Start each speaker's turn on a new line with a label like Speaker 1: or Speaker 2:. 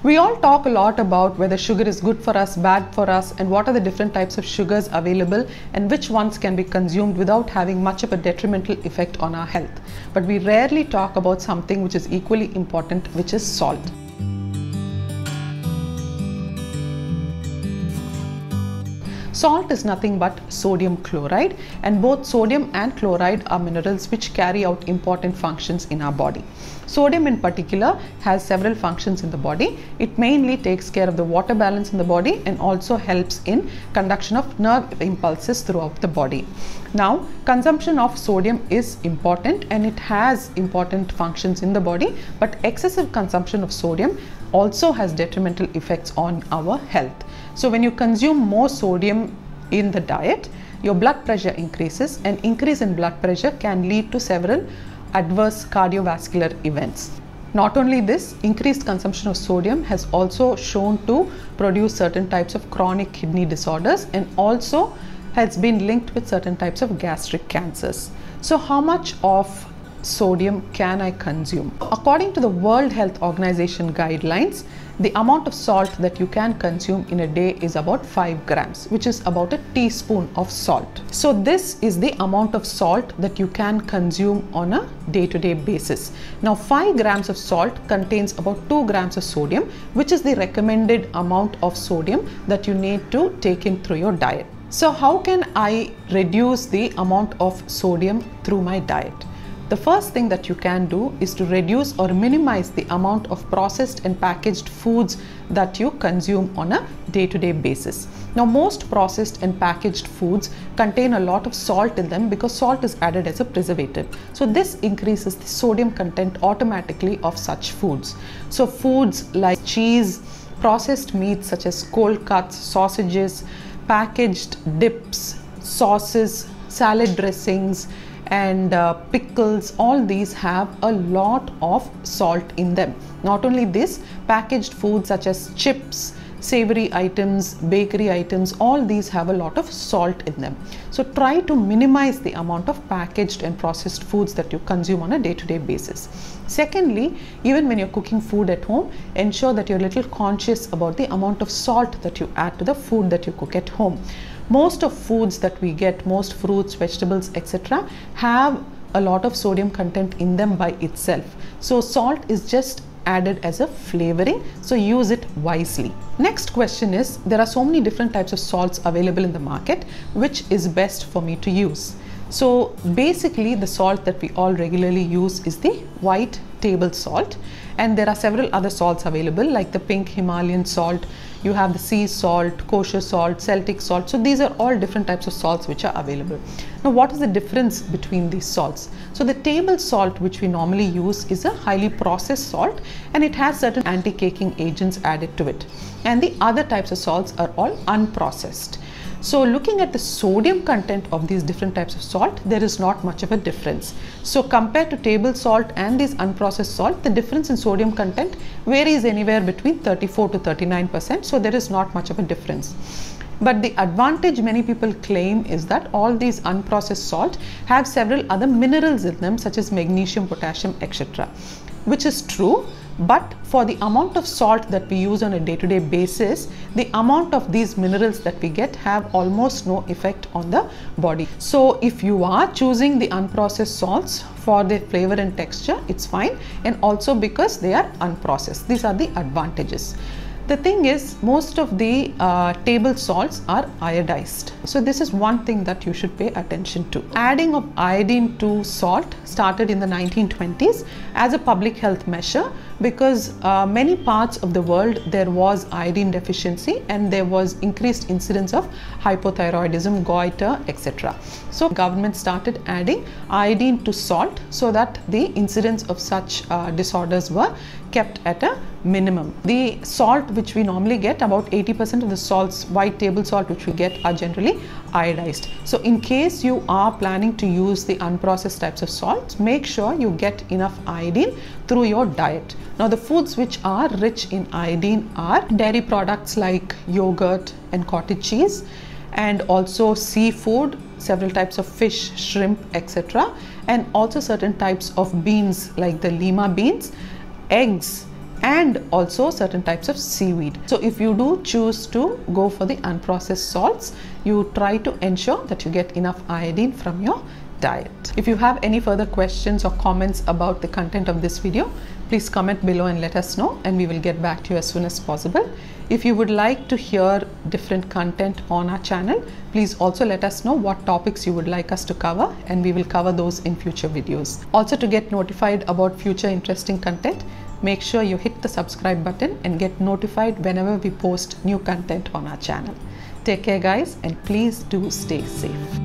Speaker 1: We all talk a lot about whether sugar is good for us, bad for us, and what are the different types of sugars available and which ones can be consumed without having much of a detrimental effect on our health. But we rarely talk about something which is equally important, which is salt. Salt is nothing but sodium chloride, and both sodium and chloride are minerals which carry out important functions in our body. Sodium in particular has several functions in the body. It mainly takes care of the water balance in the body and also helps in conduction of nerve impulses throughout the body. Now, consumption of sodium is important and it has important functions in the body, but excessive consumption of sodium also has detrimental effects on our health. So when you consume more sodium in the diet, your blood pressure increases, and increase in blood pressure can lead to several adverse cardiovascular events. Not only this, increased consumption of sodium has also shown to produce certain types of chronic kidney disorders and also has been linked with certain types of gastric cancers. So how much of sodium can I consume? According to the World Health Organization guidelines, the amount of salt that you can consume in a day is about 5 grams, which is about a teaspoon of salt. So this is the amount of salt that you can consume on a day-to-day basis. Now 5 grams of salt contains about 2 grams of sodium, which is the recommended amount of sodium that you need to take in through your diet. So how can I reduce the amount of sodium through my diet? The first thing that you can do is to reduce or minimize the amount of processed and packaged foods that you consume on a day-to-day basis. Now, most processed and packaged foods contain a lot of salt in them because salt is added as a preservative. So this increases the sodium content automatically of such foods. So foods like cheese, processed meats such as cold cuts, sausages, packaged dips, sauces, salad dressings, and pickles, all these have a lot of salt in them. Not only this, packaged foods such as chips, savory items, bakery items, all these have a lot of salt in them. So try to minimize the amount of packaged and processed foods that you consume on a day-to-day basis. Secondly, even when you're cooking food at home, ensure that you're a little conscious about the amount of salt that you add to the food that you cook at home. Most of foods that we get, most fruits, vegetables, etc., have a lot of sodium content in them by itself. So salt is just added as a flavoring, so use it wisely. Next question is, there are so many different types of salts available in the market. Which is best for me to use? So basically the salt that we all regularly use is the white table salt, and there are several other salts available like the pink Himalayan salt, you have the sea salt, kosher salt, Celtic salt. So these are all different types of salts which are available. Now what is the difference between these salts? So the table salt which we normally use is a highly processed salt and it has certain anti-caking agents added to it, and the other types of salts are all unprocessed. So looking at the sodium content of these different types of salt, there is not much of a difference. So compared to table salt and these unprocessed salt, the difference in sodium content varies anywhere between 34 to 39%. So there is not much of a difference. But the advantage many people claim is that all these unprocessed salt have several other minerals in them such as magnesium, potassium, etc. Which is true. But for the amount of salt that we use on a day-to-day basis, the amount of these minerals that we get have almost no effect on the body. So if you are choosing the unprocessed salts for their flavor and texture, it's fine, and also because they are unprocessed. These are the advantages. The thing is, most of the table salts are iodized. So this is one thing that you should pay attention to. Adding of iodine to salt started in the 1920s as a public health measure because many parts of the world there was iodine deficiency and there was increased incidence of hypothyroidism, goiter, etc. So government started adding iodine to salt so that the incidence of such disorders were kept at a minimum. The salt which we normally get, about 80% of the salts, white table salt which we get, are generally iodized. So in case you are planning to use the unprocessed types of salts, make sure you get enough iodine through your diet. Now the foods which are rich in iodine are dairy products like yogurt and cottage cheese, and also seafood, several types of fish, shrimp, etc., and also certain types of beans like the lima beans, eggs, and also certain types of seaweed. So if you do choose to go for the unprocessed salts, you try to ensure that you get enough iodine from your diet. If you have any further questions or comments about the content of this video, please comment below and let us know, and we will get back to you as soon as possible. If you would like to hear different content on our channel, please also let us know what topics you would like us to cover, and we will cover those in future videos. Also, to get notified about future interesting content, make sure you hit the subscribe button and get notified whenever we post new content on our channel. Take care guys, and please do stay safe.